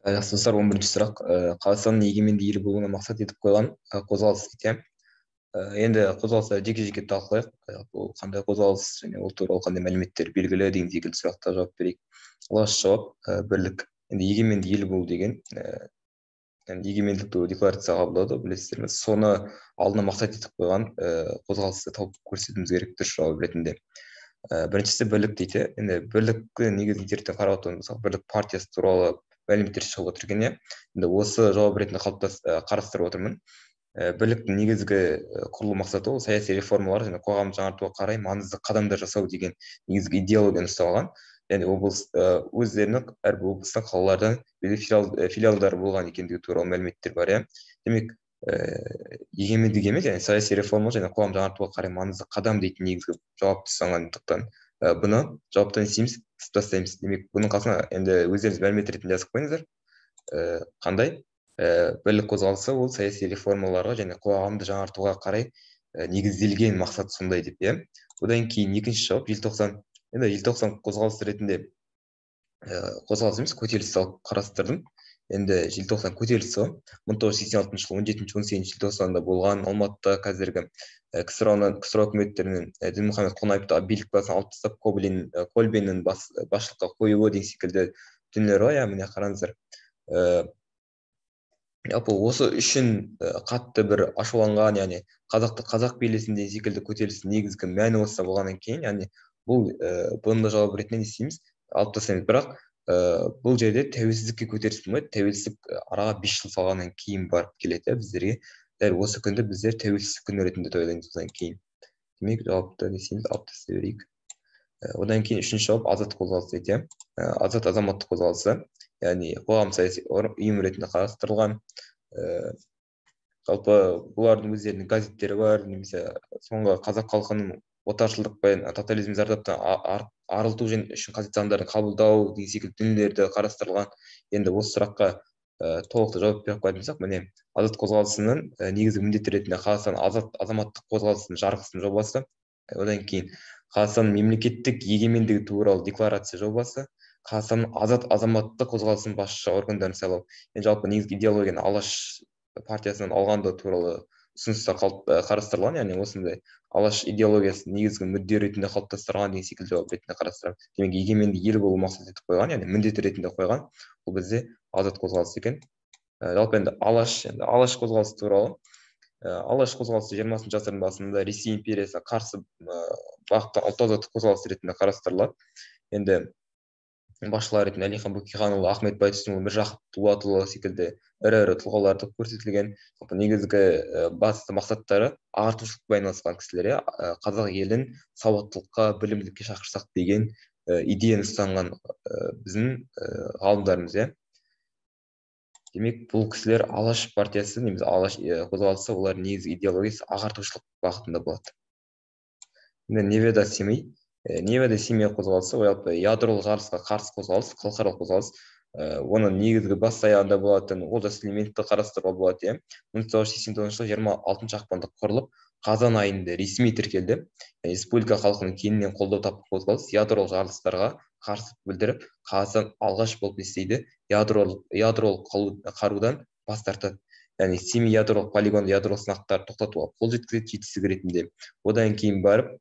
Жақсы достар, 11-ші сұрақ. Қазақстанның егеменді ел болуына мақсат етіп қойған қозғалыс дейді. Енді қозғалысты жеке-жеке талқылайық. Бұл қандай қозғалыс және ол туралы қандай мәліметтер белгілі деген секілді сұраққа жауап берейік. Алғашқы жауап бірлік. Енді егеменді ел болу деген егемендік туралы декларация қабылдауды білесіздер ме? Соны алдына мақсат етіп қойған қозғалысты тауып көрсетуіміз керек дұрыс жауап ретінде. Біріншісі бірлік дейді. Енді бірлікті негізін зерттеу қарап отырған болсақ, бірлік партиясы туралы мәліметтер шығып отыр екен. Енді осы жауап ретінде қарастырып отырмын. Бірліктің негізгі құрылу мақсаты ол саяси реформалар және қоғамды жаңартуға қарай маңызды қадамдар жасау деген негізгі идеологияны ұстаған. Яғни өздерінің әрбір облыстың қалалардан филиалдары болған екендігі туралы мәліметтер бар. Демек, егемендік емес, яғни саяси реформа және қоғам жаңартуға қарай маңызды қадам дейтін негізгі жауапты ұстанғандықтан бұны жауаптан естиміз, тастаймыз. Демек, бұның қасына енді өздеріңіз мәлімет ретінде жазып қойыңыздар. Қандай? Бірлік қозғалысы ол саяси реформаларға және қоғамды жаңартуға қарай негізделген мақсат сондай деп. Одан кейін екінші жауап желтоқсан. Енді желтоқсан қозғалысы ретінде қозғалыс емес, көтерілісті алып қарастырдым. Енді желтоқсан көтерілісі 1986 жылы 17-18 желтоқсанда болған Алматыда қазіргі КСРО үкіметтерінің Дінмұхамед Қонаевты билік басына алып тастап Көлбенің басшылыққа қоюы деген секілді дүниелер бар. Міне қараңыздар. Осы үшін қатты бір ашуланған, яғни қазақ белесін деген секілді көтерілістің негізгі мәні осы болғаннан кейін, яғни бұны да жауап ретінде не істейміз, алып тастаймыз. Бірақ бұл жерде тәуелсіздікке көтеріліс болмайды. Тәуелсіздік араға 5 жыл салғаннан кейін барып келеді біздерге. Дәл осы күнді біздер тәуелсіздік күні ретінде тойлаймыз одан кейін. Демек, жауапты не істейміз, алып тастай берейік. Одан кейін үшінші жауап азат қозғалысы дейді. Азат азаматтық қозғалысы, яғни қоғам саяси ұйым ретінде қарастырылған. Жалпы бұлардың өздерінің газеттері бар, немесе соңғы қазақ халқының отаршылдық пен тотализм зардаптан арылту үшін қажетті заңдарын қабылдау деген секілді дүниелерді қарастырылған. Енді осы сұраққа толықты жауап беріп қоятын міне азат қозғалысының негізгі міндеті ретінде Қазақстан азат азаматтық қозғалысының жарғысының жобасы, одан кейін Қазақстанның мемлекеттік егемендігі туралы декларация жобасы, Қазақстанның азат азаматтық қозғалысының басшы органдарын сайлау. Жалпы негізгі идеологияны Алаш партиясынан алғанда туралы ұсыныстар қарастырылған, яғни осындай Алаш идеологиясын негізгі мүдде ретінде қалыптастырған деген секілді жауап ретінде қарастырамыз. Демек, егеменді ел болу мақсат етіп қойған, яғни міндет ретінде қойған, бұл бізде азат қозғалысы екен. Жалпы енді Алаш қозғалысы туралы. Алаш қозғалысы 20-шы ғасырдың басында Ресей империясына қарсы бағытта ұлт азаттық қозғалысы ретінде қарастырылады. Енді басшылар ретінде Әлихан Бөкейханұлы, Ахмет Байтұрсынұлы, Міржақып Дулатұлы секілді ірі тұлғаларды көрсетілген. Негізгі басты мақсаттары ағартушылықпен айналысқан кісілер, қазақ елін сауаттылыққа, білімділікке шақырсақ деген идеяны ұстанған біздің ғалымдарымыз. Демек, бұл кісілер Алаш партиясы, немесе Алаш қозғалысы, олардың негізгі идеологиясы ағартушылық бағытында болады. Невада Семей. Невада Семей қозғалысы ядролық жарылысқа қарсы қозғалыс, халықаралық қозғалыс. Оның негізгі бас аяғында болатын Олжас Сүлейменовті қарастыруға болады. 1989 жылы 26 ақпанда құрылып, қазан айында ресми тіркелді. Республика халқының кеңінен қолдау тапқан қозғалыс ядролық жарылыстарға қарсы білдіріп, Қазақстан алғаш болып не істейді, ядролық қарудан бас тартады. Яғни Семей ядролық полигонды ядролық сынақтарды тоқтатуға қол жеткізеді жетістік ретінде. Одан кейін барып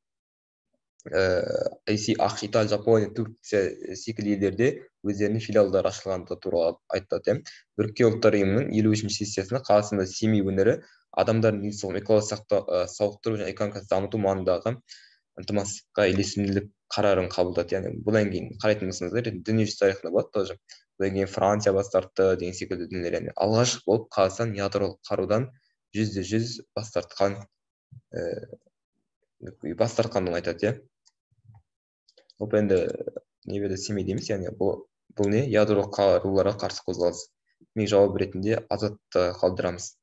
Ресей, ақш, Италия, Жапония, Түркия секілді елдерде өздерінің филиалдары ашылғаны туралы айтады. Біріккен ұлттар ұйымының 53-ші сессиясында Қазақстанда Семей өңірі адамдардың денсаулығын, экологиялық сауықтыру және экономикасын дамыту маңындағы ынтымақтастыққа үйлесімділік қарарын қабылдады. Яғни бұдан кейін қарайтын болсаңыздар, дүниежүзі тарихында болады тоже. Бұдан кейін Франция бас тартты деген секілді дүниелер. Яғни алғаш болып Қазақстан ядролық қарудан 100% бас тартқанын айтады. Енді Невада Семей дейміз, яғни бұл не? Ядролық қаруларға қарсы қозғалыс. Мен жауап ретінде азатты қалдырамыз.